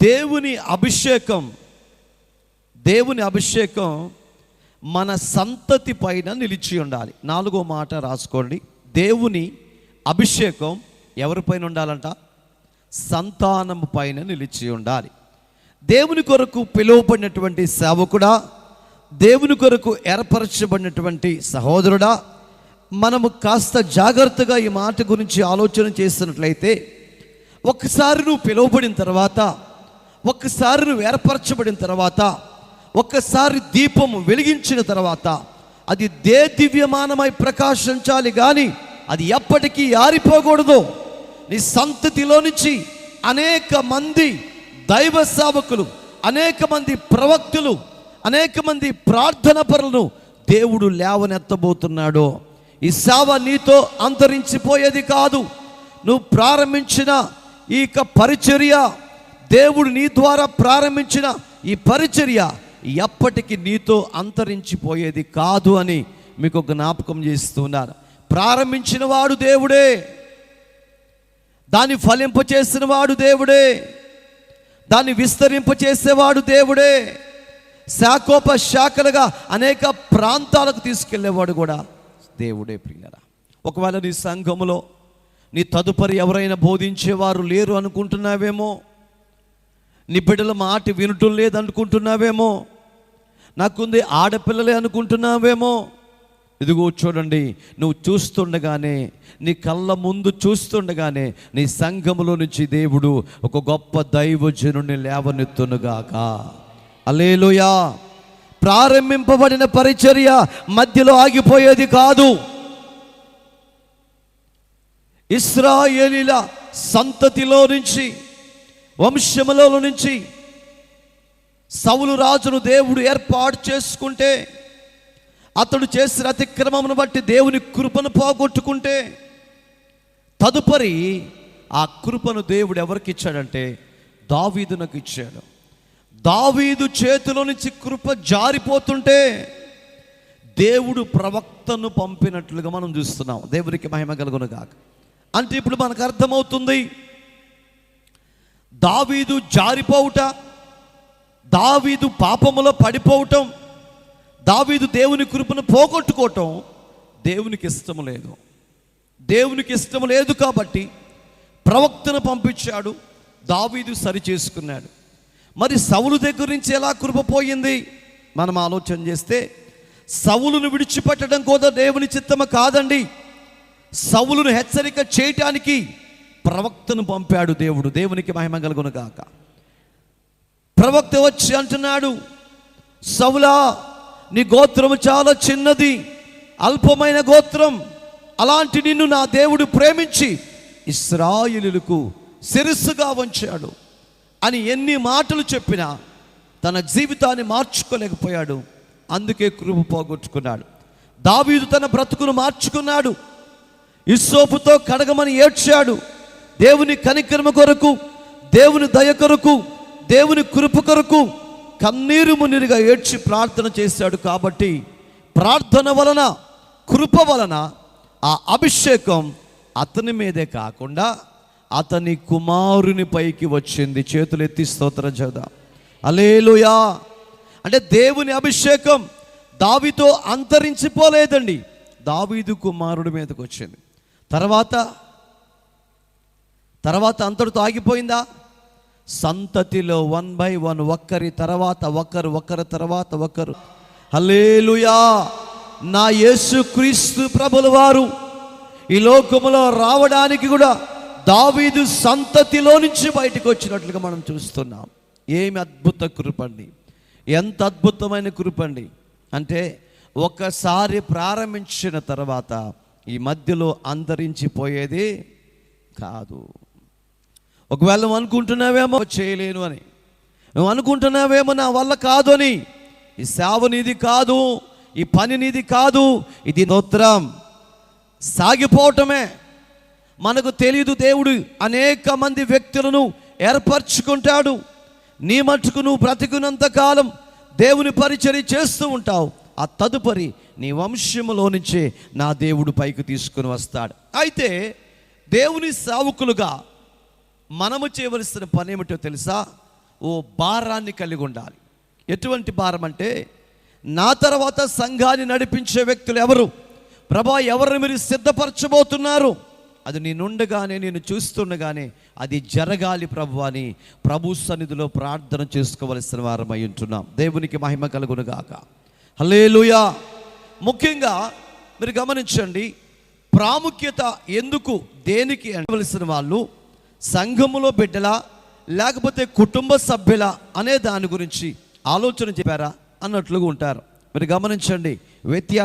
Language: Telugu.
దేవుని అభిషేకం మన సంతతి పైన నిలిచి ఉండాలి. 4వ మాట రాసుకోండి. దేవుని అభిషేకం ఎవరిపైన ఉండాలంట? సంతానము పైన నిలిచి ఉండాలి. దేవుని కొరకు పిలువబడినటువంటి సేవకుడా, దేవుని కొరకు ఏర్పరచబడినటువంటి సహోదరుడా, మనము కాస్త జాగ్రత్తగా ఈ మాట గురించి ఆలోచన చేస్తున్నట్లయితే, ఒక్కసారి నువ్వు పిలువబడిన తర్వాత, ఒక్కసారి నువ్వు ఏర్పరచబడిన తర్వాత, ఒక్కసారి దీపము వెలిగించిన తర్వాత అది దివ్యమానమై ప్రకాశించాలి, కానీ అది ఎప్పటికీ ఆరిపోకూడదు. నీ సంతతిలో నుంచి అనేక మంది దైవ సేవకులు, అనేక మంది ప్రవక్తులు, అనేక మంది ప్రార్థన పరులను దేవుడు లేవనెత్తబోతున్నాడు. ఈ సేవ నీతో అంతరించిపోయేది కాదు. నువ్వు ప్రారంభించిన ఈ పరిచర్య, దేవుడు నీ ద్వారా ప్రారంభించిన ఈ పరిచర్య ఎప్పటికీ నీతో అంతరించిపోయేది కాదు అని మీకు జ్ఞాపకం చేస్తున్నారు. ప్రారంభించిన వాడు దేవుడే, దాన్ని ఫలింపచేసిన వాడు దేవుడే, దాన్ని విస్తరింపచేసేవాడు దేవుడే, శాఖలుగా అనేక ప్రాంతాలకు తీసుకెళ్లేవాడు కూడా దేవుడే. ప్రియులారా, ఒకవేళ నీ సంఘములో నీ తదుపరి ఎవరైనా బోధించేవారు లేరు అనుకుంటున్నావేమో, నీ బిడ్డల మాట వినటం లేదనుకుంటున్నావేమో, నాకుంది ఆడపిల్లలే అనుకుంటున్నావేమో. ఇదిగో చూడండి, నువ్వు చూస్తుండగానే, నీ కళ్ళ ముందు చూస్తుండగానే నీ సంఘములో నుంచి దేవుడు ఒక గొప్ప దైవజనుని లేవనెత్తునుగాక. హల్లెలూయా. ప్రారంభింపబడిన పరిచర్య మధ్యలో ఆగిపోయేది కాదు. ఇశ్రాయేలీల సంతతిలో నుంచి, వంశములో నుంచి సౌలు రాజును దేవుడు ఏర్పాటు చేసుకుంటే, అతడు చేసిన అతిక్రమమును బట్టి దేవుని కృపను పోగొట్టుకుంటే, తదుపరి ఆ కృపను దేవుడు ఎవరికి ఇచ్చాడంటే దావీదునకు ఇచ్చాడు. దావీదు చేతిలో నుంచి కృప జారిపోతుంటే దేవుడు ప్రవక్తను పంపినట్లుగా మనం చూస్తున్నాం. దేవునికి మహిమ కలుగును గాక. అంటే ఇప్పుడు మనకు అర్థమవుతుంది, దావీదు జారిపోవుట, దావీదు పాపములో పడిపోవటం, దావీదు దేవుని కృపను పోగొట్టుకోవటం దేవునికి ఇష్టం లేదు. దేవునికి ఇష్టం లేదు కాబట్టి ప్రవక్తను పంపించాడు, దావీదు సరి చేసుకున్నాడు. మరి సౌలు దగ్గర నుంచి ఎలా కృప పోయింది? మనం ఆలోచన చేస్తే, సౌలును విడిచిపెట్టడం కూడా దేవుని చిత్తము కాదండి. సౌలును హెచ్చరిక చేయటానికి ప్రవక్తను పంపాడు దేవుడు. దేవునికి మహిమ కలుగును గాక. ప్రవక్త వచ్చి అంటున్నాడు, సౌలా, నీ గోత్రము చాలా చిన్నది, అల్పమైన గోత్రం, అలాంటి నిన్ను నా దేవుడు ప్రేమించి ఇశ్రాయేలులకు శిరస్సుగా వంచాడు అని ఎన్ని మాటలు చెప్పినా తన జీవితాన్ని మార్చుకోలేకపోయాడు. అందుకే కృప పోగొట్టుకున్నాడు. దావీదు తన బ్రతుకును మార్చుకున్నాడు. హిస్సోపుతో కడగమని ఏడ్చాడు. దేవుని కనికరమ కొరకు, దేవుని దయ కొరకు, దేవుని కృప కొరకు కన్నీరు మున్నీరుగా ఏడ్చి ప్రార్థన చేశాడు. కాబట్టి ప్రార్థన వలన, కృప వలన ఆ అభిషేకం అతని మీదే కాకుండా అతని కుమారుని పైకి వచ్చింది. చేతులు ఎత్తి స్తోత్రం చేద్దాం. హల్లెలూయా. అంటే దేవుని అభిషేకం దావీదుతో అంతరించిపోలేదండి, దావీదు కుమారుడి మీదకి వచ్చింది. తర్వాత అంతటితో ఆగిపోయిందా? సంతతిలో 1 by 1, ఒక్కరి తర్వాత ఒకరు తర్వాత ఒకరు. హల్లెలూయా. నా యేసుక్రీస్తు ప్రభుల వారు ఈ లోకములో రావడానికి కూడా దావీదు సంతతిలో నుంచి బయటకు వచ్చినట్లుగా మనం చూస్తున్నాం. ఏమి అద్భుత కృపండి, ఎంత అద్భుతమైన కృపండి. అంటే ఒకసారి ప్రారంభించిన తర్వాత ఈ మధ్యలో అంతరించిపోయేది కాదు. ఒకవేళ నువ్వు అనుకుంటున్నావేమో చేయలేను అని, నువ్వు అనుకుంటున్నావేమో నా వల్ల కాదు అని, ఈ సేవ నీది కాదు, ఈ పని నీది కాదు, ఇది స్తోత్రం సాగిపోవటమే. మనకు తెలియదు, దేవుడు అనేక మంది వ్యక్తులను ఏర్పరచుకుంటాడు. నీ మట్టుకు నువ్వు బ్రతికున్నంత కాలం దేవుని పరిచర్య చేస్తూ ఉంటావు. ఆ తదుపరి నీ వంశములో నుంచే నా దేవుడు పైకి తీసుకుని వస్తాడు. అయితే దేవుని సేవకులుగా మనము చేయవలసిన పని ఏమిటో తెలుసా? ఓ భారాన్ని కలిగి ఉండాలి. ఎటువంటి భారం అంటే, నా తర్వాత సంఘాన్ని నడిపించే వ్యక్తులు ఎవరు? ప్రభా, ఎవరిని మీరు సిద్ధపరచబోతున్నారు? అది నేనుండగానే, నేను చూస్తుండగానే అది జరగాలి ప్రభు అని ప్రభు సన్నిధిలో ప్రార్థన చేసుకోవలసిన వారమై ఉంటున్నాం. దేవునికి మహిమ కలుగును గాక. హల్లెలూయా. ముఖ్యంగా మీరు గమనించండి, ప్రాముఖ్యత ఎందుకు, దేనికి అనవలసిన వాళ్ళు సంఘములో బిడ్డలా లేకపోతే కుటుంబ సభ్యులా అనే దాని గురించి ఆలోచన చెప్పారా అన్నట్లుగా ఉంటారు. మీరు గమనించండి, వ్యత్యాసం